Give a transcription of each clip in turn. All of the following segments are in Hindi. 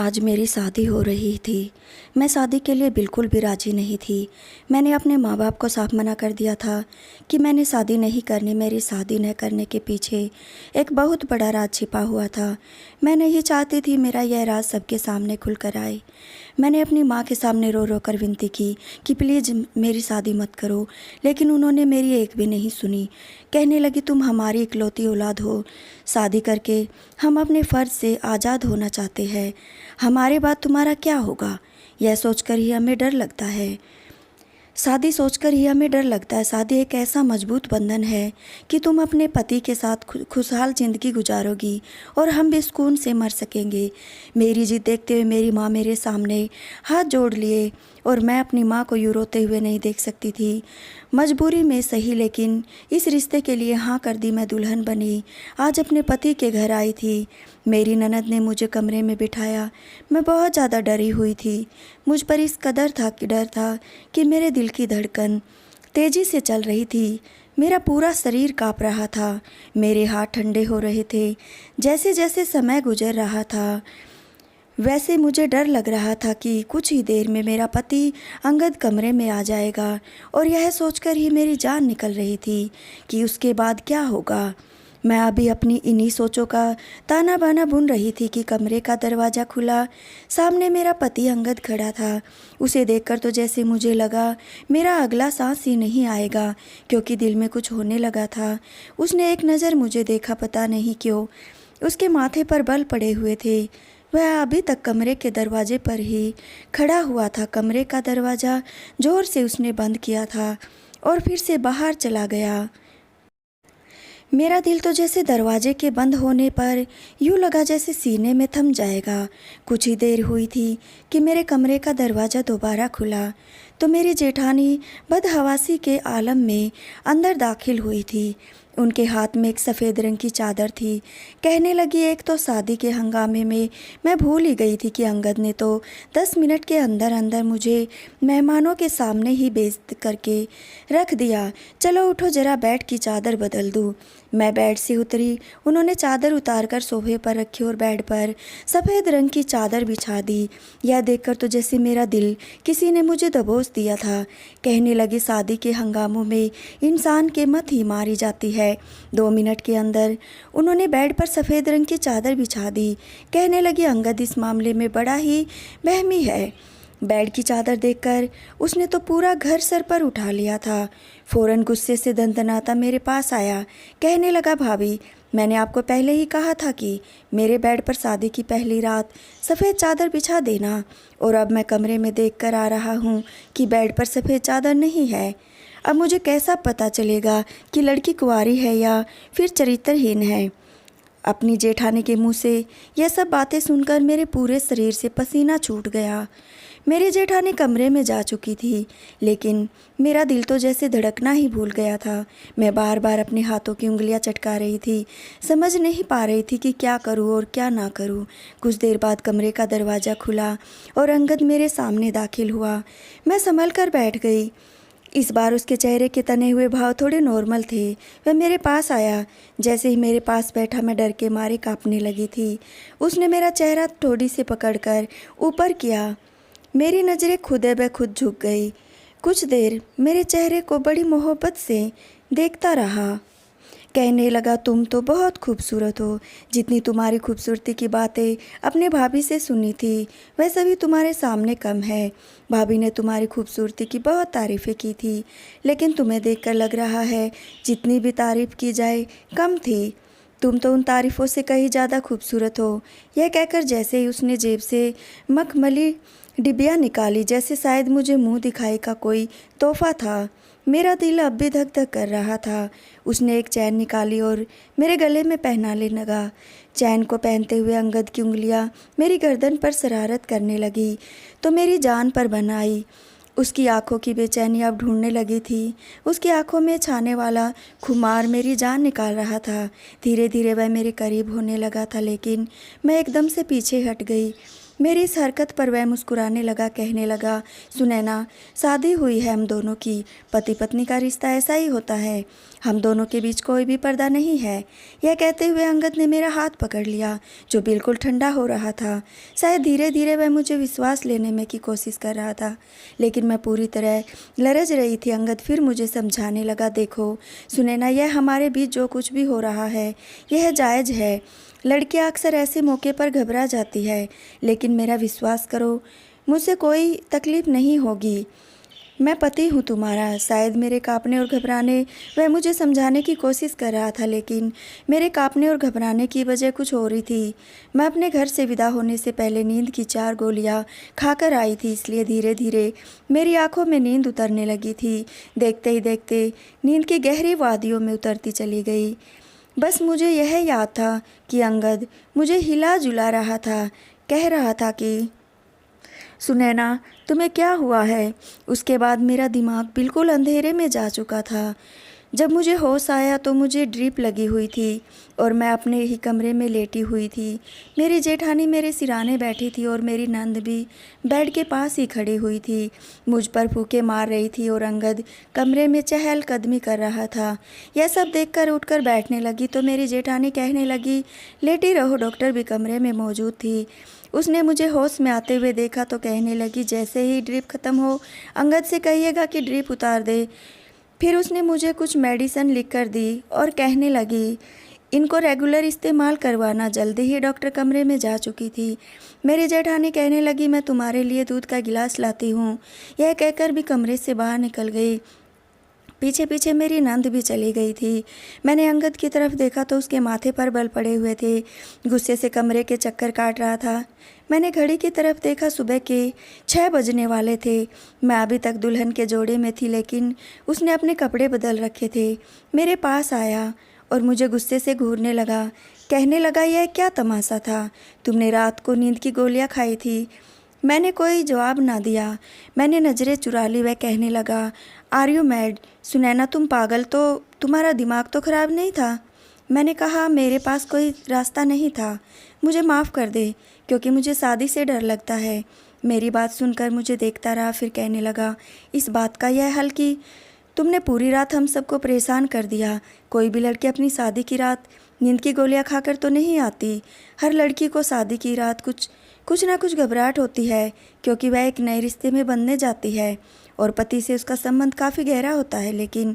आज मेरी शादी हो रही थी। मैं शादी के लिए बिल्कुल भी राज़ी नहीं थी। मैंने अपने माँ बाप को साफ मना कर दिया था कि मैंने शादी नहीं करनी। मेरी शादी न करने के पीछे एक बहुत बड़ा राज छिपा हुआ था। मैं नहीं चाहती थी मेरा यह राज सबके सामने खुल कर आए। मैंने अपनी माँ के सामने रो रो कर विनती की कि प्लीज़ मेरी शादी मत करो, लेकिन उन्होंने मेरी एक भी नहीं सुनी। कहने लगी, तुम हमारी इकलौती औलाद हो, शादी करके हम अपने फ़र्ज से आज़ाद होना चाहते हैं। हमारे बाद तुम्हारा क्या होगा, यह सोचकर ही हमें डर लगता है। शादी एक ऐसा मजबूत बंधन है कि तुम अपने पति के साथ खुशहाल ज़िंदगी गुजारोगी और हम भी सुकून से मर सकेंगे। मेरी जिद देखते हुए मेरी माँ मेरे सामने हाथ जोड़ लिए और मैं अपनी माँ को यूँ रोते हुए नहीं देख सकती थी। मजबूरी में सही, लेकिन इस रिश्ते के लिए हाँ कर दी। मैं दुल्हन बनी, आज अपने पति के घर आई थी। मेरी ननद ने मुझे कमरे में बिठाया। मैं बहुत ज़्यादा डरी हुई थी। मुझ पर इस कदर डर था कि मेरे दिल की धड़कन तेज़ी से चल रही थी। मेरा पूरा शरीर काँप रहा था। मेरे हाथ ठंडे हो रहे थे। जैसे जैसे समय गुजर रहा था वैसे मुझे डर लग रहा था कि कुछ ही देर में मेरा पति अंगद कमरे में आ जाएगा, और यह सोचकर ही मेरी जान निकल रही थी कि उसके बाद क्या होगा। मैं अभी अपनी इन्हीं सोचों का ताना बाना बुन रही थी कि कमरे का दरवाज़ा खुला। सामने मेरा पति अंगद खड़ा था। उसे देखकर तो जैसे मुझे लगा मेरा अगला सांस ही नहीं आएगा, क्योंकि दिल में कुछ होने लगा था। उसने एक नज़र मुझे देखा, पता नहीं क्यों उसके माथे पर बल पड़े हुए थे। वह अभी तक कमरे के दरवाजे पर ही खड़ा हुआ था। कमरे का दरवाज़ा ज़ोर से उसने बंद किया था और फिर से बाहर चला गया। मेरा दिल तो जैसे दरवाजे के बंद होने पर यूँ लगा जैसे सीने में थम जाएगा। कुछ ही देर हुई थी कि मेरे कमरे का दरवाज़ा दोबारा खुला तो मेरी जेठानी बदहवासी के आलम में अंदर दाखिल हुई थी। उनके हाथ में एक सफ़ेद रंग की चादर थी। कहने लगी, एक तो शादी के हंगामे में मैं भूल ही गई थी कि अंगद ने तो 10 मिनट के अंदर अंदर मुझे मेहमानों के सामने ही बेइज्जत करके रख दिया। चलो उठो, ज़रा बेड की चादर बदल दूँ। मैं बेड से उतरी। उन्होंने चादर उतारकर सोफे पर रखी और बेड पर सफ़ेद रंग की चादर बिछा दी। यह देखकर तो जैसे मेरा दिल किसी ने मुझे दबोच दिया था। कहने लगी, शादी के हंगामों में इंसान की मत ही मारी जाती है। 2 मिनट के अंदर उन्होंने बेड पर सफ़ेद रंग की चादर बिछा दी। कहने लगी, अंगद इस मामले में बड़ा ही वहमी है। बेड की चादर देखकर उसने तो पूरा घर सर पर उठा लिया था। फ़ौरन गुस्से से दंदनाता मेरे पास आया। कहने लगा, भाभी, मैंने आपको पहले ही कहा था कि मेरे बेड पर शादी की पहली रात सफ़ेद चादर बिछा देना, और अब मैं कमरे में देख कर आ रहा हूँ कि बेड पर सफ़ेद चादर नहीं है। अब मुझे कैसा पता चलेगा कि लड़की कुंवारी है या फिर चरित्रहीन है। अपनी जेठानी के मुंह से यह सब बातें सुनकर मेरे पूरे शरीर से पसीना छूट गया। मेरी जेठानी कमरे में जा चुकी थी, लेकिन मेरा दिल तो जैसे धड़कना ही भूल गया था। मैं बार बार अपने हाथों की उंगलियां चटका रही थी। समझ नहीं पा रही थी कि क्या करूं और क्या ना करूं। कुछ देर बाद कमरे का दरवाज़ा खुला और अंगद मेरे सामने दाखिल हुआ। मैं संभल कर बैठ गई। इस बार उसके चेहरे के तने हुए भाव थोड़े नॉर्मल थे। वह मेरे पास आया। जैसे ही मेरे पास बैठा मैं डर के मारे काँपने लगी थी। उसने मेरा चेहरा ठोड़ी से पकड़कर ऊपर किया। मेरी नज़रें खुद ब खुद झुक गई। कुछ देर मेरे चेहरे को बड़ी मोहब्बत से देखता रहा। कहने लगा, तुम तो बहुत खूबसूरत हो। जितनी तुम्हारी खूबसूरती की बातें अपने भाभी से सुनी थी वह सभी तुम्हारे सामने कम है। भाभी ने तुम्हारी खूबसूरती की बहुत तारीफ़ें की थी, लेकिन तुम्हें देखकर लग रहा है जितनी भी तारीफ़ की जाए कम थी। तुम तो उन तारीफ़ों से कहीं ज़्यादा खूबसूरत हो। यह कहकर जैसे ही उसने जेब से मखमली डिबिया निकाली, जैसे शायद मुझे मुंह दिखाई का कोई तोहफा था। मेरा दिल अब भी धक धक कर रहा था। उसने एक चैन निकाली और मेरे गले में पहनाने लगा। चैन को पहनते हुए अंगद की उंगलियां मेरी गर्दन पर शरारत करने लगी तो मेरी जान पर बन आई। उसकी आंखों की बेचैनी अब ढूंढने लगी थी। उसकी आंखों में छाने वाला खुमार मेरी जान निकाल रहा था। धीरे धीरे वह मेरे करीब होने लगा था, लेकिन मैं एकदम से पीछे हट गई। मेरी इस हरकत पर वह मुस्कुराने लगा, कहने लगा, सुनैना, शादी हुई है हम दोनों की, पति पत्नी का रिश्ता ऐसा ही होता है, हम दोनों के बीच कोई भी पर्दा नहीं है। यह कहते हुए अंगद ने मेरा हाथ पकड़ लिया, जो बिल्कुल ठंडा हो रहा था। शायद धीरे धीरे वह मुझे विश्वास लेने में की कोशिश कर रहा था, लेकिन मैं पूरी तरह लरज रही थी। अंगद फिर मुझे समझाने लगा, देखो सुनैना, यह हमारे बीच जो कुछ भी हो रहा है, यह जायज़ है। लड़कियां अक्सर ऐसे मौके पर घबरा जाती है, लेकिन मेरा विश्वास करो, मुझसे कोई तकलीफ़ नहीं होगी। मैं पति हूँ तुम्हारा। शायद मेरे कांपने और घबराने, वह मुझे समझाने की कोशिश कर रहा था, लेकिन मेरे कांपने और घबराने की वजह कुछ और ही थी। मैं अपने घर से विदा होने से पहले नींद की 4 गोलियाँ खाकर आई थी, इसलिए धीरे धीरे मेरी आंखों में नींद उतरने लगी थी। देखते ही देखते नींद की गहरी वादियों में उतरती चली गई। बस मुझे यह याद था कि अंगद मुझे हिला जुला रहा था, कह रहा था कि सुनैना, तुम्हें क्या हुआ है। उसके बाद मेरा दिमाग बिल्कुल अंधेरे में जा चुका था। जब मुझे होश आया तो मुझे ड्रिप लगी हुई थी और मैं अपने ही कमरे में लेटी हुई थी। मेरी जेठानी मेरे सिराने बैठी थी और मेरी नंद भी बेड के पास ही खड़ी हुई थी, मुझ पर फूंके मार रही थी और अंगद कमरे में चहलकदमी कर रहा था। यह सब देखकर उठकर बैठने लगी तो मेरी जेठानी कहने लगी, लेटी रहो, डॉक्टर भी कमरे में मौजूद थी। उसने मुझे होश में आते हुए देखा तो कहने लगी, जैसे ही ड्रिप ख़त्म हो अंगद से कहिएगा कि ड्रिप उतार दे। फिर उसने मुझे कुछ मेडिसिन लिख कर दी और कहने लगी, इनको रेगुलर इस्तेमाल करवाना। जल्दी ही डॉक्टर कमरे में जा चुकी थी। मेरी जेठानी कहने लगी, मैं तुम्हारे लिए दूध का गिलास लाती हूँ। यह कहकर भी कमरे से बाहर निकल गई। पीछे पीछे मेरी नंद भी चली गई थी। मैंने अंगद की तरफ देखा तो उसके माथे पर बल पड़े हुए थे, गुस्से से कमरे के चक्कर काट रहा था। मैंने घड़ी की तरफ देखा, सुबह के 6 बजने वाले थे। मैं अभी तक दुल्हन के जोड़े में थी, लेकिन उसने अपने कपड़े बदल रखे थे। मेरे पास आया और मुझे गुस्से से घूरने लगा, कहने लगा, यह क्या तमाशा था, तुमने रात को नींद की गोलियां खाई थी। मैंने कोई जवाब ना दिया। मैंने नज़रें चुरा ली। वह कहने लगा, आर यू मैड। सुनैना, तुम पागल तो, तुम्हारा दिमाग तो ख़राब नहीं था। मैंने कहा, मेरे पास कोई रास्ता नहीं था, मुझे माफ़ कर दे, क्योंकि मुझे शादी से डर लगता है। मेरी बात सुनकर मुझे देखता रहा, फिर कहने लगा, इस बात का यह हल कि तुमने पूरी रात हम सबको परेशान कर दिया। कोई भी लड़की अपनी शादी की रात नींद की गोलियां खाकर तो नहीं आती। हर लड़की को शादी की रात कुछ ना कुछ घबराहट होती है, क्योंकि वह एक नए रिश्ते में बंधने जाती है और पति से उसका संबंध काफ़ी गहरा होता है। लेकिन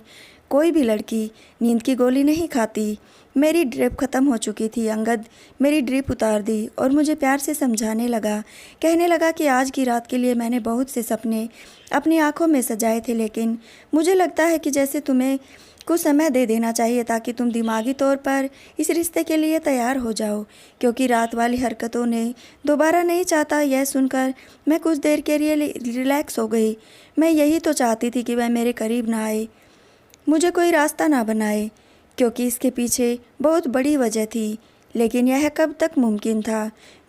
कोई भी लड़की नींद की गोली नहीं खाती। मेरी ड्रिप ख़त्म हो चुकी थी। अंगद मेरी ड्रिप उतार दी और मुझे प्यार से समझाने लगा, कहने लगा कि आज की रात के लिए मैंने बहुत से सपने अपनी आंखों में सजाए थे, लेकिन मुझे लगता है कि जैसे तुम्हें कुछ समय दे देना चाहिए ताकि तुम दिमागी तौर पर इस रिश्ते के लिए तैयार हो जाओ, क्योंकि रात वाली हरकतों ने दोबारा नहीं चाहता। यह सुनकर मैं कुछ देर के लिए रिलैक्स हो गई। मैं यही तो चाहती थी कि वह मेरे करीब ना आए, मुझे कोई रास्ता ना बनाए, क्योंकि इसके पीछे बहुत बड़ी वजह थी। लेकिन यह कब तक मुमकिन था।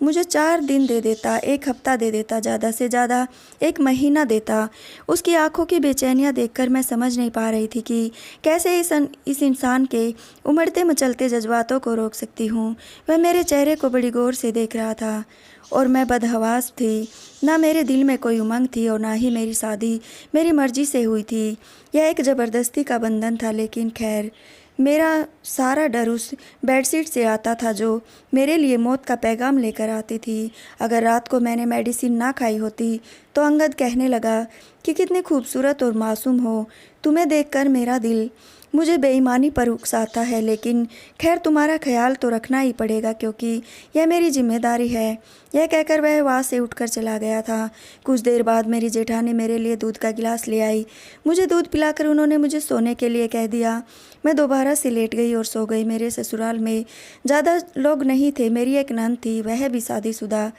मुझे 4 दिन दे देता, 1 हफ्ता दे देता, ज़्यादा से ज़्यादा 1 महीना देता। उसकी आंखों की बेचैनियाँ देखकर मैं समझ नहीं पा रही थी कि कैसे इस इंसान के उमड़ते मचलते जज्बातों को रोक सकती हूँ। वह मेरे चेहरे को बड़ी गौर से देख रहा था और मैं बदहवास थी। ना मेरे दिल में कोई उमंग थी और ना ही मेरी शादी मेरी मर्जी से हुई थी। यह एक ज़बरदस्ती का बंधन था। लेकिन खैर, मेरा सारा डर उस बेडशीट से आता था जो मेरे लिए मौत का पैगाम लेकर आती थी। अगर रात को मैंने मेडिसिन ना खाई होती तो अंगद कहने लगा कि कितनी खूबसूरत और मासूम हो, तुम्हें देखकर मेरा दिल मुझे बेईमानी पर उकसाता है। लेकिन खैर, तुम्हारा ख्याल तो रखना ही पड़ेगा, क्योंकि यह मेरी जिम्मेदारी है। यह कहकर वह वहाँ से उठकर चला गया था। कुछ देर बाद मेरी जेठानी मेरे लिए दूध का गिलास ले आई। मुझे दूध पिलाकर उन्होंने मुझे सोने के लिए कह दिया। मैं दोबारा से लेट गई और सो गई। मेरे ससुराल में ज़्यादा लोग नहीं थे। मेरी एक नंद थी, वह भी शादीशुदा।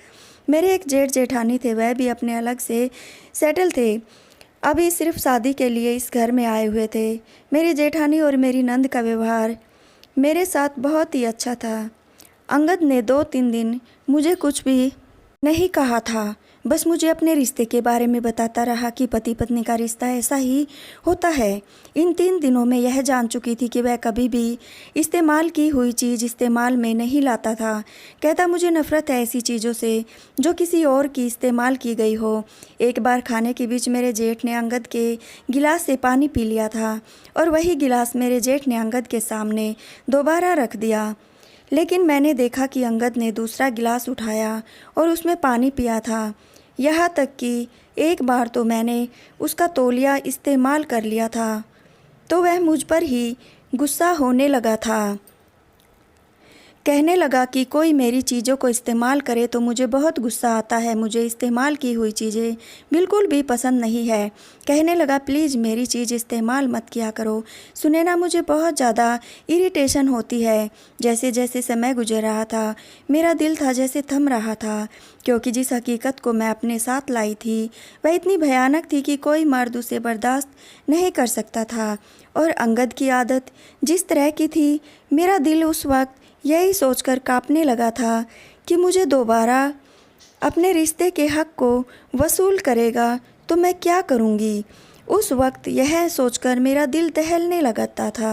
मेरे एक जेठ जेठानी थे, वह भी अपने अलग से सेटल थे, अभी सिर्फ शादी के लिए इस घर में आए हुए थे। मेरी जेठानी और मेरी नंद का व्यवहार मेरे साथ बहुत ही अच्छा था। अंगद ने 2-3 दिन मुझे कुछ भी नहीं कहा था, बस मुझे अपने रिश्ते के बारे में बताता रहा कि पति पत्नी का रिश्ता ऐसा ही होता है। इन 3 दिनों में यह जान चुकी थी कि वह कभी भी इस्तेमाल की हुई चीज़ इस्तेमाल में नहीं लाता था। कहता मुझे नफ़रत है ऐसी चीज़ों से जो किसी और की इस्तेमाल की गई हो। एक बार खाने के बीच मेरे जेठ ने अंगद के गिलास से पानी पी लिया था और वही गिलास मेरे जेठ ने अंगद के सामने दोबारा रख दिया। लेकिन मैंने देखा कि अंगद ने दूसरा गिलास उठाया और उसमें पानी पिया था। यहाँ तक कि एक बार तो मैंने उसका तौलिया इस्तेमाल कर लिया था, तो वह मुझ पर ही गुस्सा होने लगा था। कहने लगा कि कोई मेरी चीज़ों को इस्तेमाल करे तो मुझे बहुत गुस्सा आता है। मुझे इस्तेमाल की हुई चीज़ें बिल्कुल भी पसंद नहीं है। कहने लगा प्लीज़ मेरी चीज़ इस्तेमाल मत किया करो। सुने ना, मुझे बहुत ज़्यादा इरिटेशन होती है। जैसे जैसे समय गुजर रहा था मेरा दिल था जैसे थम रहा था, क्योंकि जिस हकीकत को मैं अपने साथ लाई थी वह इतनी भयानक थी कि कोई मर्द उसे बर्दाश्त नहीं कर सकता था। और अंगद की आदत जिस तरह की थी, मेरा दिल उस वक्त यही सोचकर कांपने लगा था कि मुझे दोबारा अपने रिश्ते के हक़ को वसूल करेगा तो मैं क्या करूँगी। उस वक्त यह सोचकर मेरा दिल दहलने लगता था।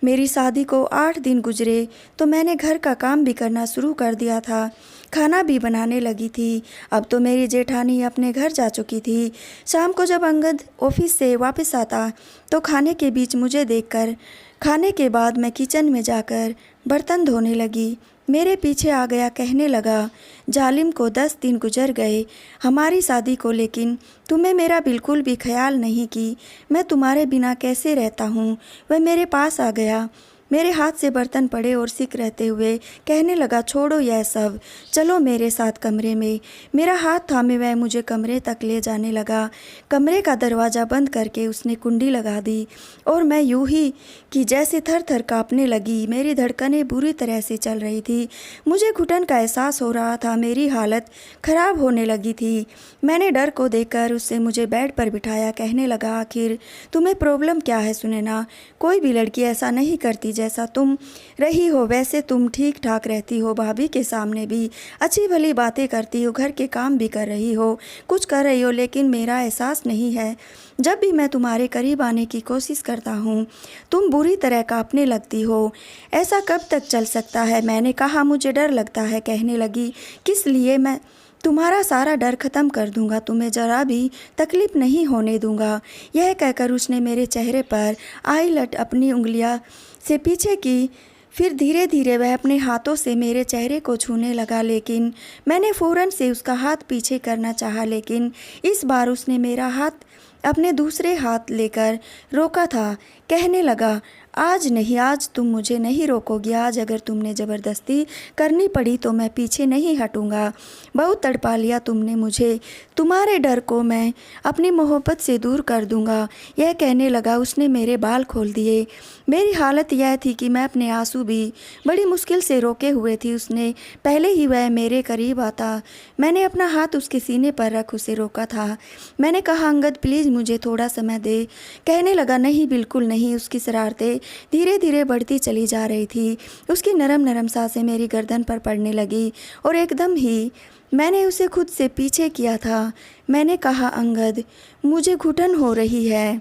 मेरी शादी को 8 दिन गुजरे तो मैंने घर का काम भी करना शुरू कर दिया था, खाना भी बनाने लगी थी। अब तो मेरी जेठानी अपने घर जा चुकी थी। शाम को जब अंगद ऑफिस से वापस आता तो खाने के बीच मुझे देखकर खाने के बाद मैं किचन में जाकर बर्तन धोने लगी। मेरे पीछे आ गया, कहने लगा जालिम को 10 दिन गुजर गए हमारी शादी को, लेकिन तुम्हें मेरा बिल्कुल भी ख्याल नहीं कि मैं तुम्हारे बिना कैसे रहता हूँ। वह मेरे पास आ गया, मेरे हाथ से बर्तन पड़े और सिक रहते हुए कहने लगा छोड़ो यह सब, चलो मेरे साथ कमरे में। मेरा हाथ थामे वह मुझे कमरे तक ले जाने लगा। कमरे का दरवाज़ा बंद करके उसने कुंडी लगा दी और मैं यूं ही कि जैसे थर थर काँपने लगी। मेरी धड़कनें बुरी तरह से चल रही थी। मुझे घुटन का एहसास हो रहा था, मेरी हालत ख़राब होने लगी थी। मैंने डर को देखकर उससे मुझे बेड पर बिठाया। कहने लगा आखिर तुम्हें प्रॉब्लम क्या है सुनैना? कोई भी लड़की ऐसा नहीं करती जैसा तुम रही हो। वैसे तुम ठीक ठाक रहती हो, भाभी के सामने भी अच्छी भली बातें करती हो, घर के काम भी कर रही हो, कुछ कर रही हो, लेकिन मेरा एहसास नहीं है। जब भी मैं तुम्हारे करीब आने की कोशिश करता हूँ तुम बुरी तरह काँपने लगती हो। ऐसा कब तक चल सकता है? मैंने कहा मुझे डर लगता है। कहने लगी किस लिए? मैं तुम्हारा सारा डर ख़त्म कर दूंगा, तुम्हें ज़रा भी तकलीफ़ नहीं होने दूंगा। यह कहकर उसने मेरे चेहरे पर आईलट अपनी उंगलियां से पीछे की। फिर धीरे धीरे वह अपने हाथों से मेरे चेहरे को छूने लगा, लेकिन मैंने फ़ौरन से उसका हाथ पीछे करना चाहा, लेकिन इस बार उसने मेरा हाथ अपने दूसरे हाथ लेकर रोका था। कहने लगा आज नहीं, आज तुम मुझे नहीं रोकोगी। आज अगर तुमने ज़बरदस्ती करनी पड़ी तो मैं पीछे नहीं हटूंगा। बहुत तड़पा लिया तुमने मुझे, तुम्हारे डर को मैं अपनी मोहब्बत से दूर कर दूंगा। यह कहने लगा। उसने मेरे बाल खोल दिए। मेरी हालत यह थी कि मैं अपने आंसू भी बड़ी मुश्किल से रोके हुए थी। उसने पहले ही वह मेरे करीब आता, मैंने अपना हाथ उसके सीने पर रख उसे रोका था। मैंने कहा अंगद प्लीज़ मुझे थोड़ा समय दे। कहने लगा नहीं, बिल्कुल नहीं। उसकी शरारतें धीरे धीरे बढ़ती चली जा रही थी। उसकी नरम नरम सांसें मेरी गर्दन पर पड़ने लगी और एकदम ही मैंने उसे खुद से पीछे किया था। मैंने कहा अंगद मुझे घुटन हो रही है,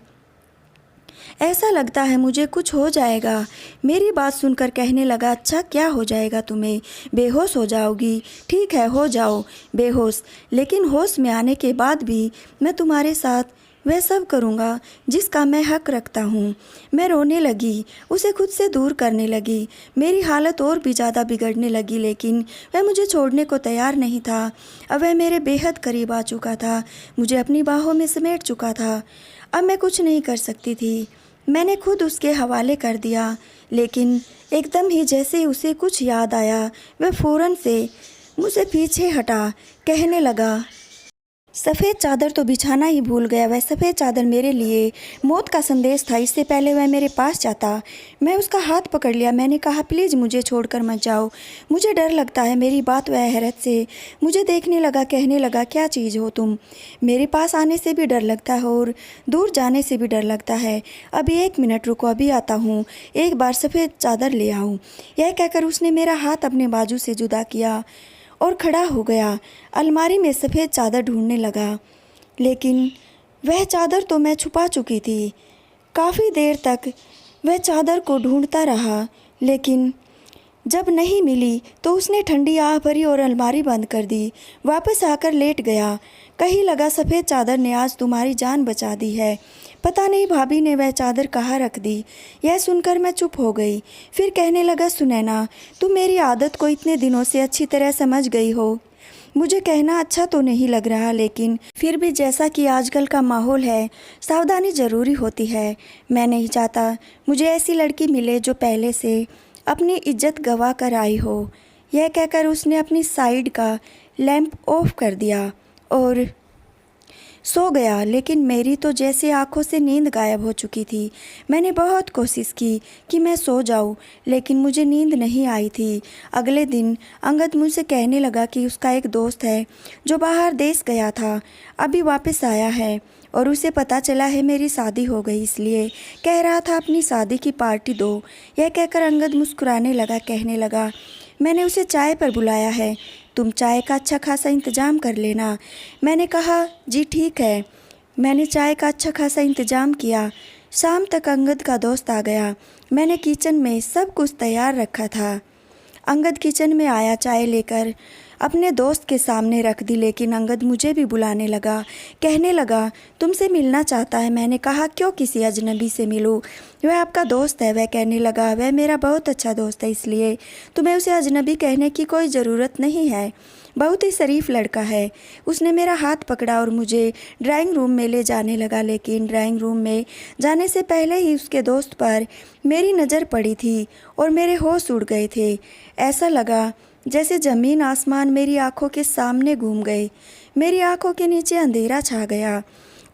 ऐसा लगता है मुझे कुछ हो जाएगा। मेरी बात सुनकर कहने लगा अच्छा क्या हो जाएगा तुम्हें? बेहोश हो जाओगी। ठीक है हो जाओ बेहोश, लेकिन होश में आने के बाद भी मैं तुम्हारे साथ वह सब करूँगा जिसका मैं हक रखता हूँ। मैं रोने लगी, उसे खुद से दूर करने लगी। मेरी हालत और भी ज़्यादा बिगड़ने लगी, लेकिन वह मुझे छोड़ने को तैयार नहीं था। अब वह मेरे बेहद करीब आ चुका था, मुझे अपनी बाहों में समेट चुका था। अब मैं कुछ नहीं कर सकती थी। मैंने खुद उसके हवाले कर दिया, लेकिन एकदम ही जैसे उसे कुछ याद आया वह फ़ौरन से मुझसे पीछे हटा। कहने लगा सफ़ेद चादर तो बिछाना ही भूल गया। वह सफ़ेद चादर मेरे लिए मौत का संदेश था। इससे पहले वह मेरे पास जाता। मैं उसका हाथ पकड़ लिया। मैंने कहा प्लीज़ मुझे छोड़कर मत जाओ, मुझे डर लगता है। मेरी बात वह हैरत से मुझे देखने लगा। कहने लगा क्या चीज़ हो तुम? मेरे पास आने से भी डर लगता है और दूर जाने से भी डर लगता है। अभी 1 मिनट रुको, अभी आता हूँ, एक बार सफ़ेद चादर ले आऊँ। यह कहकर उसने मेरा हाथ अपने बाजू से जुदा किया और खड़ा हो गया। अलमारी में सफ़ेद चादर ढूंढने लगा, लेकिन वह चादर तो मैं छुपा चुकी थी। काफ़ी देर तक वह चादर को ढूंढता रहा, लेकिन जब नहीं मिली तो उसने ठंडी आह भरी और अलमारी बंद कर दी। वापस आकर लेट गया। कहीं लगा सफ़ेद चादर ने आज तुम्हारी जान बचा दी है। पता नहीं भाभी ने वह चादर कहाँ रख दी। यह सुनकर मैं चुप हो गई। फिर कहने लगा, सुनैना, तुम मेरी आदत को इतने दिनों से अच्छी तरह समझ गई हो। मुझे कहना अच्छा तो नहीं लग रहा, लेकिन फिर भी जैसा कि आजकल का माहौल है, सावधानी ज़रूरी होती है। मैं नहीं चाहता मुझे ऐसी लड़की मिले जो पहले से अपनी इज्जत गंवा कर आई हो। यह कहकर उसने अपनी साइड का लैंप ऑफ कर दिया और सो गया। लेकिन मेरी तो जैसे आंखों से नींद गायब हो चुकी थी। मैंने बहुत कोशिश की कि मैं सो जाऊं, लेकिन मुझे नींद नहीं आई थी। अगले दिन अंगद मुझसे कहने लगा कि उसका एक दोस्त है जो बाहर देश गया था, अभी वापस आया है और उसे पता चला है मेरी शादी हो गई, इसलिए कह रहा था अपनी शादी की पार्टी दो। यह कहकर अंगद मुस्कुराने लगा, कहने लगा, मैंने उसे चाय पर बुलाया है, तुम चाय का अच्छा खासा इंतज़ाम कर लेना। मैंने कहा, जी ठीक है। मैंने चाय का अच्छा खासा इंतज़ाम किया। शाम तक अंगद का दोस्त आ गया। मैंने किचन में सब कुछ तैयार रखा था। अंगद किचन में आया, चाय लेकर अपने दोस्त के सामने रख दी, लेकिन अंगद मुझे भी बुलाने लगा। कहने लगा, तुमसे मिलना चाहता है। मैंने कहा, क्यों किसी अजनबी से मिलूं? वह आपका दोस्त है। वह कहने लगा, वह मेरा बहुत अच्छा दोस्त है, इसलिए तुम्हें उसे अजनबी कहने की कोई ज़रूरत नहीं है। बहुत ही शरीफ लड़का है। उसने मेरा हाथ पकड़ा और मुझे ड्राइंग रूम में ले जाने लगा, लेकिन ड्राइंग रूम में जाने से पहले ही उसके दोस्त पर मेरी नज़र पड़ी थी और मेरे होश उड़ गए थे। ऐसा लगा जैसे ज़मीन आसमान मेरी आंखों के सामने घूम गए। मेरी आंखों के नीचे अंधेरा छा गया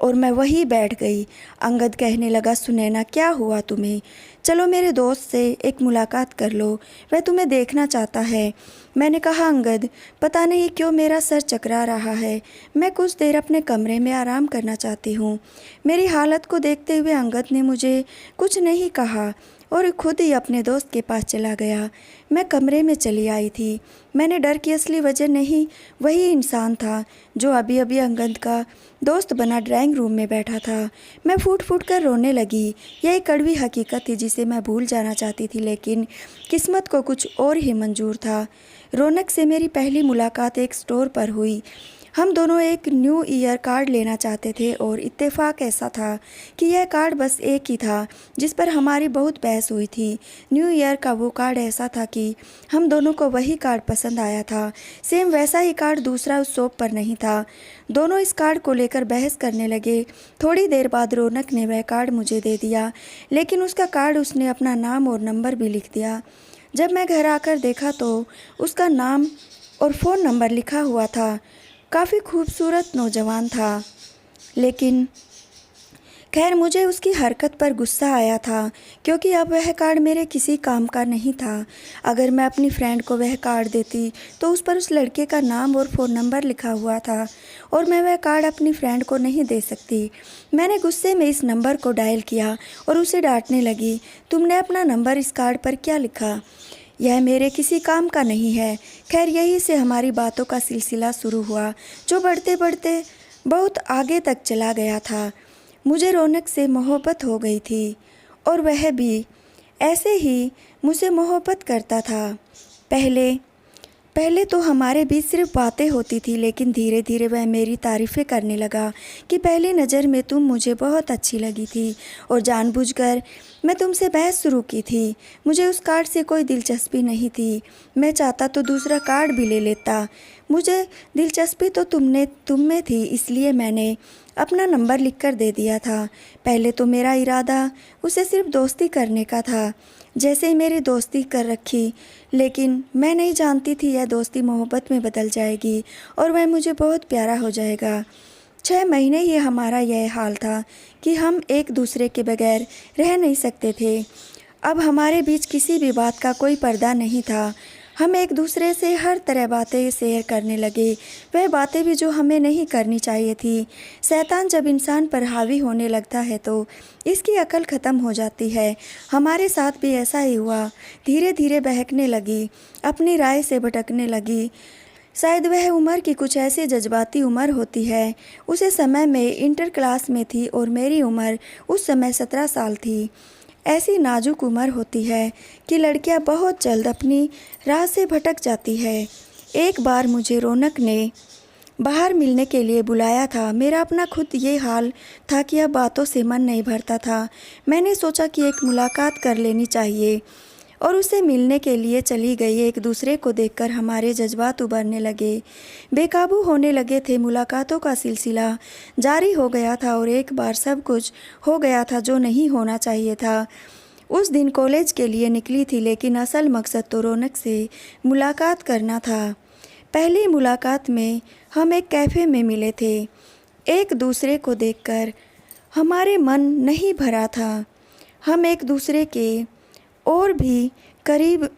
और मैं वहीं बैठ गई। अंगद कहने लगा, सुनैना, क्या हुआ तुम्हें? चलो मेरे दोस्त से एक मुलाकात कर लो, वह तुम्हें देखना चाहता है। मैंने कहा, अंगद, पता नहीं क्यों मेरा सर चकरा रहा है। मैं कुछ देर अपने कमरे में आराम करना चाहती हूँ। मेरी हालत को देखते हुए अंगद ने मुझे कुछ नहीं कहा और खुद ही अपने दोस्त के पास चला गया। मैं कमरे में चली आई थी। मैंने डर की असली वजह नहीं, वही इंसान था जो अभी अभी अंगद का दोस्त बना ड्राइंग रूम में बैठा था। मैं फूट फूट कर रोने लगी। यह एक कड़वी हकीकत थी जिसे मैं भूल जाना चाहती थी, लेकिन किस्मत को कुछ और ही मंजूर था। रौनक से मेरी पहली मुलाकात एक स्टोर पर हुई। हम दोनों एक न्यू ईयर कार्ड लेना चाहते थे और इत्तेफाक ऐसा था कि यह कार्ड बस एक ही था जिस पर हमारी बहुत बहस हुई थी। न्यू ईयर का वो कार्ड ऐसा था कि हम दोनों को वही कार्ड पसंद आया था। सेम वैसा ही कार्ड दूसरा उस शॉप पर नहीं था। दोनों इस कार्ड को लेकर बहस करने लगे। थोड़ी देर बाद रौनक ने वह कार्ड मुझे दे दिया, लेकिन उसका कार्ड उसने अपना नाम और नंबर भी लिख दिया। जब मैं घर आकर देखा तो उसका नाम और फ़ोन नंबर लिखा हुआ था। काफ़ी खूबसूरत नौजवान था, लेकिन खैर मुझे उसकी हरकत पर गुस्सा आया था, क्योंकि अब वह कार्ड मेरे किसी काम का नहीं था। अगर मैं अपनी फ्रेंड को वह कार्ड देती तो उस पर उस लड़के का नाम और फ़ोन नंबर लिखा हुआ था और मैं वह कार्ड अपनी फ्रेंड को नहीं दे सकती। मैंने गुस्से में इस नंबर को डायल किया और उसे डांटने लगी, तुमने अपना नंबर इस कार्ड पर क्या लिखा? यह मेरे किसी काम का नहीं है। खैर यहीं से हमारी बातों का सिलसिला शुरू हुआ, जो बढ़ते बढ़ते बहुत आगे तक चला गया था। मुझे रौनक से मोहब्बत हो गई थी और वह भी ऐसे ही मुझसे मोहब्बत करता था। पहले तो हमारे बीच सिर्फ बातें होती थी, लेकिन धीरे धीरे वह मेरी तारीफ़ें करने लगा कि पहली नज़र में तुम मुझे बहुत अच्छी लगी थी और जानबूझकर मैं तुमसे बहस शुरू की थी। मुझे उस कार्ड से कोई दिलचस्पी नहीं थी। मैं चाहता तो दूसरा कार्ड भी ले लेता। मुझे दिलचस्पी तो तुम में थी, इसलिए मैंने अपना नंबर लिखकर दे दिया था। पहले तो मेरा इरादा उसे सिर्फ दोस्ती करने का था, जैसे ही मेरी दोस्ती कर रखी, लेकिन मैं नहीं जानती थी यह दोस्ती मोहब्बत में बदल जाएगी और वह मुझे बहुत प्यारा हो जाएगा। 6 महीने ही हमारा यह हाल था कि हम एक दूसरे के बगैर रह नहीं सकते थे। अब हमारे बीच किसी भी बात का कोई पर्दा नहीं था। हम एक दूसरे से हर तरह बातें शेयर करने लगे, वह बातें भी जो हमें नहीं करनी चाहिए थी। शैतान जब इंसान पर हावी होने लगता है तो इसकी अकल ख़त्म हो जाती है। हमारे साथ भी ऐसा ही हुआ। धीरे धीरे बहकने लगी, अपनी राय से भटकने लगी। शायद वह उम्र की कुछ ऐसी जज्बाती उम्र होती है। उसे समय में इंटर क्लास में थी और मेरी उम्र उस समय 17 साल थी। ऐसी नाजुक उम्र होती है कि लड़कियां बहुत जल्द अपनी राह से भटक जाती है। एक बार मुझे रौनक ने बाहर मिलने के लिए बुलाया था। मेरा अपना खुद ये हाल था कि अब बातों से मन नहीं भरता था। मैंने सोचा कि एक मुलाकात कर लेनी चाहिए और उसे मिलने के लिए चली गई। एक दूसरे को देखकर हमारे जज्बात उभरने लगे, बेकाबू होने लगे थे। मुलाकातों का सिलसिला जारी हो गया था और एक बार सब कुछ हो गया था जो नहीं होना चाहिए था। उस दिन कॉलेज के लिए निकली थी, लेकिन असल मकसद तो रौनक से मुलाकात करना था। पहली मुलाकात में हम एक कैफ़े में मिले थे। एक दूसरे को देखकर हमारे मन नहीं भरा था। हम एक दूसरे के और भी करीब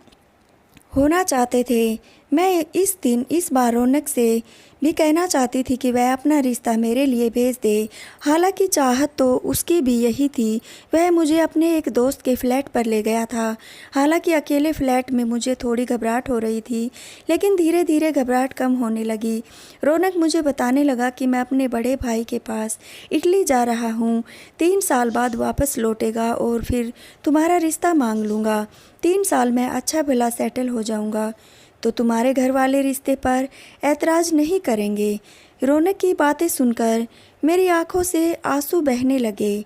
होना चाहते थे। मैं इस बार रौनक से भी कहना चाहती थी कि वह अपना रिश्ता मेरे लिए भेज दे। हालांकि चाहत तो उसकी भी यही थी। वह मुझे अपने एक दोस्त के फ्लैट पर ले गया था। हालांकि अकेले फ्लैट में मुझे थोड़ी घबराहट हो रही थी, लेकिन धीरे धीरे घबराहट कम होने लगी। रौनक मुझे बताने लगा कि मैं अपने बड़े भाई के पास इटली जा रहा हूँ। 3 साल बाद वापस लौटेगा और फिर तुम्हारा रिश्ता मांग लूँगा। 3 साल में अच्छा भला सेटल हो जाऊँगा तो तुम्हारे घर वाले रिश्ते पर ऐतराज़ नहीं करेंगे। रौनक की बातें सुनकर मेरी आंखों से आंसू बहने लगे।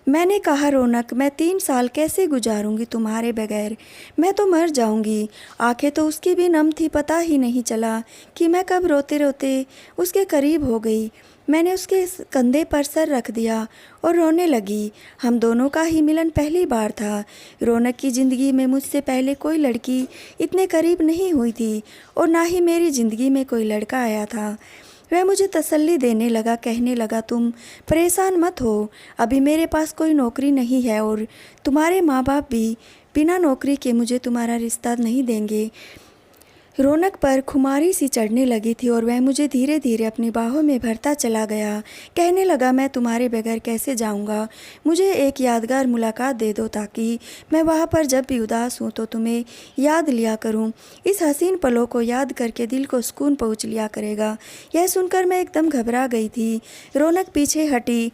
मैंने कहा, रौनक, मैं 3 साल कैसे गुजारूंगी तुम्हारे बगैर? मैं तो मर जाऊंगी। आंखें तो उसकी भी नम थी। पता ही नहीं चला कि मैं कब रोते रोते उसके करीब हो गई। मैंने उसके कंधे पर सर रख दिया और रोने लगी। हम दोनों का ही मिलन पहली बार था। रौनक की ज़िंदगी में मुझसे पहले कोई लड़की इतने करीब नहीं हुई थी और ना ही मेरी ज़िंदगी में कोई लड़का आया था। वह मुझे तसल्ली देने लगा, कहने लगा, तुम परेशान मत हो, अभी मेरे पास कोई नौकरी नहीं है और तुम्हारे माँ बाप भी बिना नौकरी के मुझे तुम्हारा रिश्ता नहीं देंगे। रौनक पर खुमारी सी चढ़ने लगी थी और वह मुझे धीरे धीरे अपनी बाहों में भरता चला गया। कहने लगा, मैं तुम्हारे बगैर कैसे जाऊंगा? मुझे एक यादगार मुलाकात दे दो ताकि मैं वहाँ पर जब भी उदास हूँ तो तुम्हें याद लिया करूँ। इस हसीन पलों को याद करके दिल को सुकून पहुँच लिया करेगा। यह सुनकर मैं एकदम घबरा गई थी। रौनक पीछे हटी।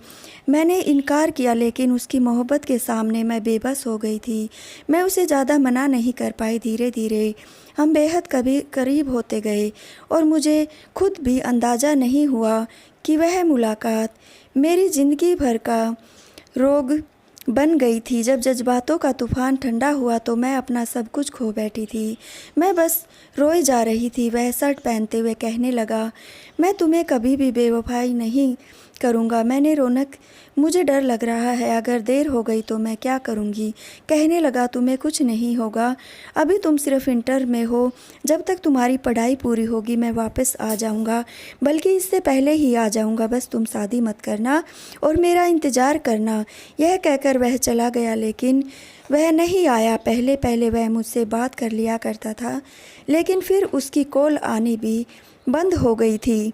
मैंने इनकार किया, लेकिन उसकी मोहब्बत के सामने मैं बेबस हो गई थी। मैं उसे ज़्यादा मना नहीं कर पाई। धीरे धीरे हम बेहद कभी करीब होते गए और मुझे खुद भी अंदाज़ा नहीं हुआ कि वह मुलाकात मेरी ज़िंदगी भर का रोग बन गई थी। जब जज्बातों का तूफान ठंडा हुआ तो मैं अपना सब कुछ खो बैठी थी। मैं बस रोए जा रही थी। वह शर्ट पहनते हुए कहने लगा, मैं तुम्हें कभी भी बेवफाई नहीं करूँगा। मैंने रौनक, मुझे डर लग रहा है, अगर देर हो गई तो मैं क्या करूँगी? कहने लगा, तुम्हें कुछ नहीं होगा, अभी तुम सिर्फ इंटर में हो। जब तक तुम्हारी पढ़ाई पूरी होगी मैं वापस आ जाऊँगा, बल्कि इससे पहले ही आ जाऊँगा। बस तुम शादी मत करना और मेरा इंतज़ार करना। यह कहकर वह चला गया, लेकिन वह नहीं आया। पहले पहले वह मुझसे बात कर लिया करता था, लेकिन फिर उसकी कॉल आनी भी बंद हो गई थी।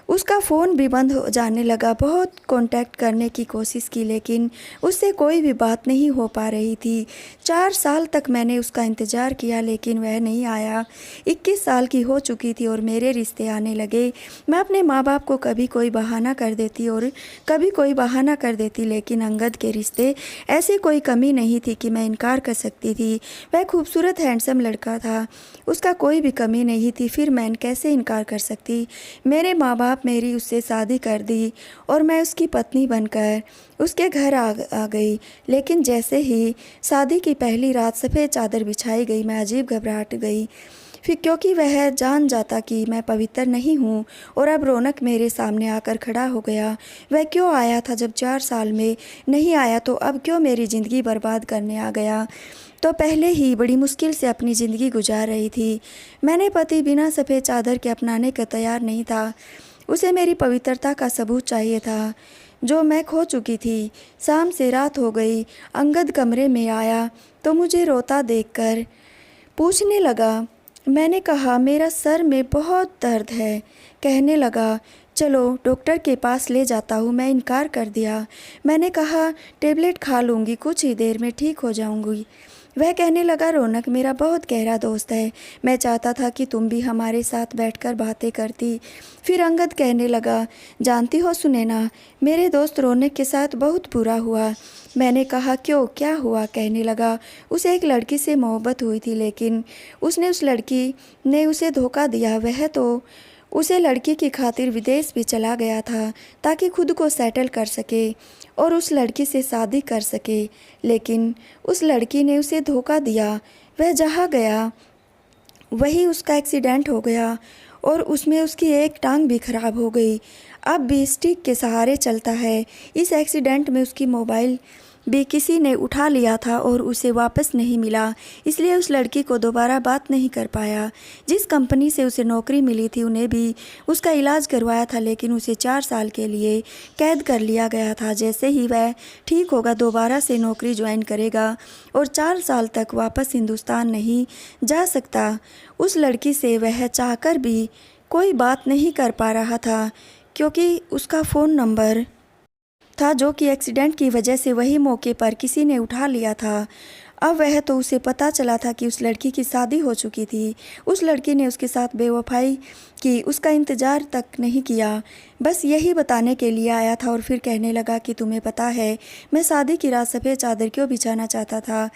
उसका फ़ोन भी बंद हो जाने लगा। बहुत कांटेक्ट करने की कोशिश की, लेकिन उससे कोई भी बात नहीं हो पा रही थी। 4 साल तक मैंने उसका इंतज़ार किया, लेकिन वह नहीं आया। 21 साल की हो चुकी थी और मेरे रिश्ते आने लगे। मैं अपने माँ बाप को कभी कोई बहाना कर देती और कभी कोई बहाना कर देती, लेकिन अंगद के रिश्ते ऐसी कोई कमी नहीं थी कि मैं इनकार कर सकती थी। वह खूबसूरत हैंडसम लड़का था, उसका कोई भी कमी नहीं थी। फिर मैं कैसे इनकार कर सकती? मेरे माँ बाप मेरी उससे शादी कर दी और मैं उसकी पत्नी बनकर उसके घर आ गई। लेकिन जैसे ही शादी की पहली रात सफ़ेद चादर बिछाई गई, मैं अजीब घबराहट गई। फिर क्योंकि वह जान जाता कि मैं पवित्र नहीं हूँ और अब रौनक मेरे सामने आकर खड़ा हो गया। वह क्यों आया था? जब 4 साल में नहीं आया तो अब क्यों मेरी ज़िंदगी बर्बाद करने आ गया? तो पहले ही बड़ी मुश्किल से अपनी ज़िंदगी गुजार रही थी। मैंने पति बिना सफ़ेद चादर के अपनाने का तैयार नहीं था। उसे मेरी पवित्रता का सबूत चाहिए था, जो मैं खो चुकी थी। शाम से रात हो गई। अंगद कमरे में आया तो मुझे रोता देखकर पूछने लगा। मैंने कहा, मेरा सर में बहुत दर्द है। कहने लगा, चलो डॉक्टर के पास ले जाता हूँ। मैं इनकार कर दिया। मैंने कहा, टेबलेट खा लूँगी, कुछ ही देर में ठीक हो जाऊँगी। वह कहने लगा, रौनक मेरा बहुत गहरा दोस्त है, मैं चाहता था कि तुम भी हमारे साथ बैठकर बातें करती। फिर अंगद कहने लगा, जानती हो सुनैना, मेरे दोस्त रौनक के साथ बहुत बुरा हुआ। मैंने कहा, क्यों, क्या हुआ? कहने लगा, उसे एक लड़की से मोहब्बत हुई थी, लेकिन उस लड़की ने उसे धोखा दिया। वह तो उसे लड़की की खातिर विदेश भी चला गया था ताकि खुद को सेटल कर सके और उस लड़की से शादी कर सके, लेकिन उस लड़की ने उसे धोखा दिया। वह जहाँ गया वही उसका एक्सीडेंट हो गया और उसमें उसकी एक टांग भी खराब हो गई। अब भी स्टिक के सहारे चलता है। इस एक्सीडेंट में उसकी मोबाइल भी किसी ने उठा लिया था और उसे वापस नहीं मिला, इसलिए उस लड़की को दोबारा बात नहीं कर पाया। जिस कंपनी से उसे नौकरी मिली थी उन्हें भी उसका इलाज करवाया था, लेकिन उसे 4 साल के लिए कैद कर लिया गया था। जैसे ही वह ठीक होगा दोबारा से नौकरी ज्वाइन करेगा और 4 साल तक वापस हिंदुस्तान नहीं जा सकता। उस लड़की से वह चाहकर भी कोई बात नहीं कर पा रहा था, क्योंकि उसका फ़ोन नंबर था जो कि एक्सीडेंट की वजह से वही मौके पर किसी ने उठा लिया था। अब वह तो उसे पता चला था कि उस लड़की की शादी हो चुकी थी। उस लड़की ने उसके साथ बेवफाई की, उसका इंतज़ार तक नहीं किया, बस यही बताने के लिए आया था। और फिर कहने लगा कि तुम्हें पता है मैं शादी की रात सफ़ेद चादर क्यों बिछाना चाहता था?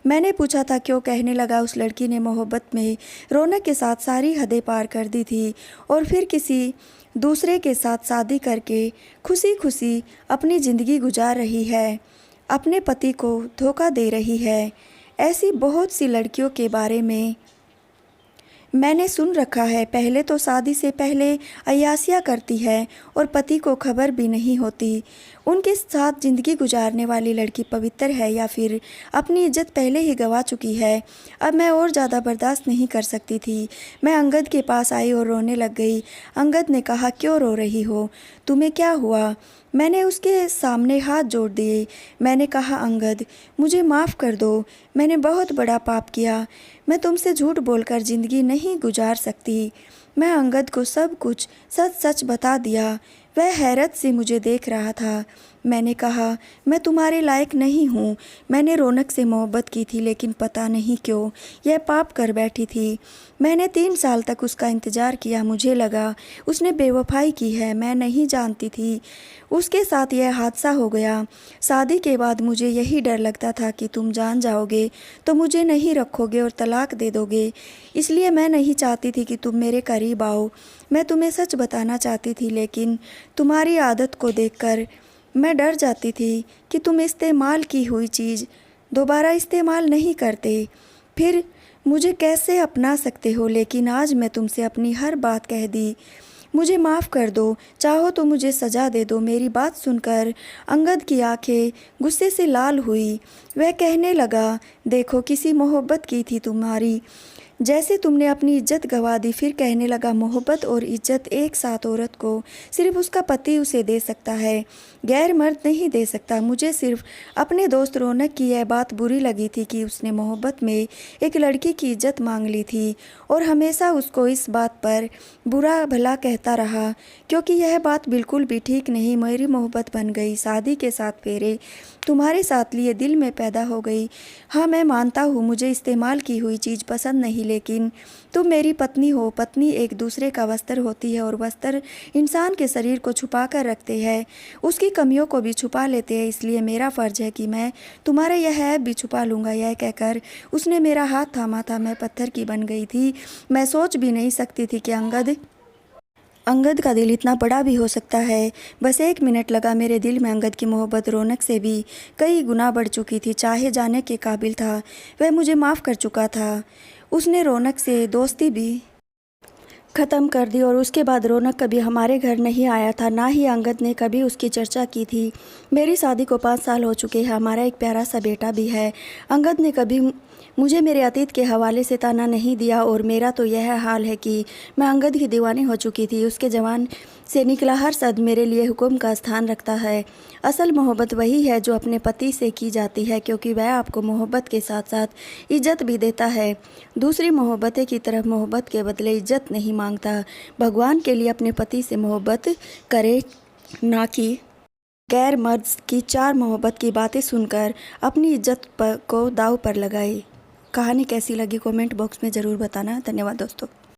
मैंने पूछा था क्यों? कहने लगा, उस लड़की ने मोहब्बत में रौनक के साथ सारी हदें पार कर दी थी और फिर किसी दूसरे के साथ शादी करके खुशी खुशी अपनी ज़िंदगी गुजार रही है, अपने पति को धोखा दे रही है। ऐसी बहुत सी लड़कियों के बारे में मैंने सुन रखा है। पहले तो शादी से पहले अय्यासियाँ करती है और पति को खबर भी नहीं होती। उनके साथ ज़िंदगी गुजारने वाली लड़की पवित्र है या फिर अपनी इज्जत पहले ही गंवा चुकी है। अब मैं और ज़्यादा बर्दाश्त नहीं कर सकती थी। मैं अंगद के पास आई और रोने लग गई। अंगद ने कहा, क्यों रो रही हो? तुम्हें क्या हुआ? मैंने उसके सामने हाथ जोड़ दिए। मैंने कहा, अंगद मुझे माफ़ कर दो, मैंने बहुत बड़ा पाप किया। मैं तुमसे झूठ बोलकर ज़िंदगी नहीं गुजार सकती। मैं अंगद को सब कुछ सच सच बता दिया। वह हैरत से मुझे देख रहा था। मैंने कहा, मैं तुम्हारे लायक नहीं हूँ। मैंने रौनक से मोहब्बत की थी, लेकिन पता नहीं क्यों यह पाप कर बैठी थी। मैंने 3 साल तक उसका इंतज़ार किया। मुझे लगा उसने बेवफाई की है, मैं नहीं जानती थी उसके साथ यह हादसा हो गया। शादी के बाद मुझे यही डर लगता था कि तुम जान जाओगे तो मुझे नहीं रखोगे और तलाक दे दोगे, इसलिए मैं नहीं चाहती थी कि तुम मेरे करीब आओ। मैं तुम्हें सच बताना चाहती थी, लेकिन तुम्हारी आदत को देखकर मैं डर जाती थी कि तुम इस्तेमाल की हुई चीज़ दोबारा इस्तेमाल नहीं करते, फिर मुझे कैसे अपना सकते हो। लेकिन आज मैं तुमसे अपनी हर बात कह दी। मुझे माफ़ कर दो, चाहो तो मुझे सज़ा दे दो। मेरी बात सुनकर अंगद की आंखें गुस्से से लाल हुई। वह कहने लगा, देखो किसी मोहब्बत की थी तुम्हारी, जैसे तुमने अपनी इज्जत गंवा दी। फिर कहने लगा, मोहब्बत और इज्जत एक साथ औरत को सिर्फ उसका पति उसे दे सकता है, गैर मर्द नहीं दे सकता। मुझे सिर्फ अपने दोस्त रौनक की यह बात बुरी लगी थी कि उसने मोहब्बत में एक लड़की की इज्जत मांग ली थी और हमेशा उसको इस बात पर बुरा भला कहता रहा, क्योंकि यह बात बिल्कुल भी ठीक नहीं। मेरी मोहब्बत बन गई, शादी के साथ फेरे तुम्हारे साथ लिए दिल में पैदा हो गई। हाँ, मैं मानता हूँ मुझे इस्तेमाल की हुई चीज़ पसंद नहीं, लेकिन तुम मेरी पत्नी हो। पत्नी एक दूसरे का वस्त्र होती है और वस्त्र इंसान के शरीर को छुपा कर रखते हैं, उसकी कमियों को भी छुपा लेते हैं। इसलिए मेरा फ़र्ज है कि मैं तुम्हारा यह ऐब भी छुपा लूँगा। यह कहकर उसने मेरा हाथ थामा था। मैं पत्थर की बन गई थी। मैं सोच भी नहीं सकती थी कि अंगद का दिल इतना बड़ा भी हो सकता है। बस 1 मिनट लगा। मेरे दिल में अंगद की मोहब्बत रौनक से भी कई गुना बढ़ चुकी थी। चाहे जाने के काबिल था, वह मुझे माफ़ कर चुका था। उसने रौनक से दोस्ती भी ख़त्म कर दी और उसके बाद रौनक कभी हमारे घर नहीं आया था, ना ही अंगद ने कभी उसकी चर्चा की थी। मेरी शादी को 5 साल हो चुके हैं, हमारा एक प्यारा सा बेटा भी है। अंगद ने कभी मुझे मेरे अतीत के हवाले से ताना नहीं दिया और मेरा तो यह हाल है कि मैं अंगद की दीवानी हो चुकी थी। उसके ज़बान से निकला हर शब्द मेरे लिए हुक्म का स्थान रखता है। असल मोहब्बत वही है जो अपने पति से की जाती है, क्योंकि वह आपको मोहब्बत के साथ साथ इज्जत भी देता है। दूसरी मोहब्बतें की तरफ मोहब्बत के बदले इज्जत नहीं मांगता। भगवान के लिए अपने पति से मोहब्बत करे, ना कि गैर मर्द की 4 मोहब्बत की बातें सुनकर अपनी इज्जत को दांव पर लगाए। कहानी कैसी लगी कमेंट बॉक्स में ज़रूर बताना। धन्यवाद दोस्तों।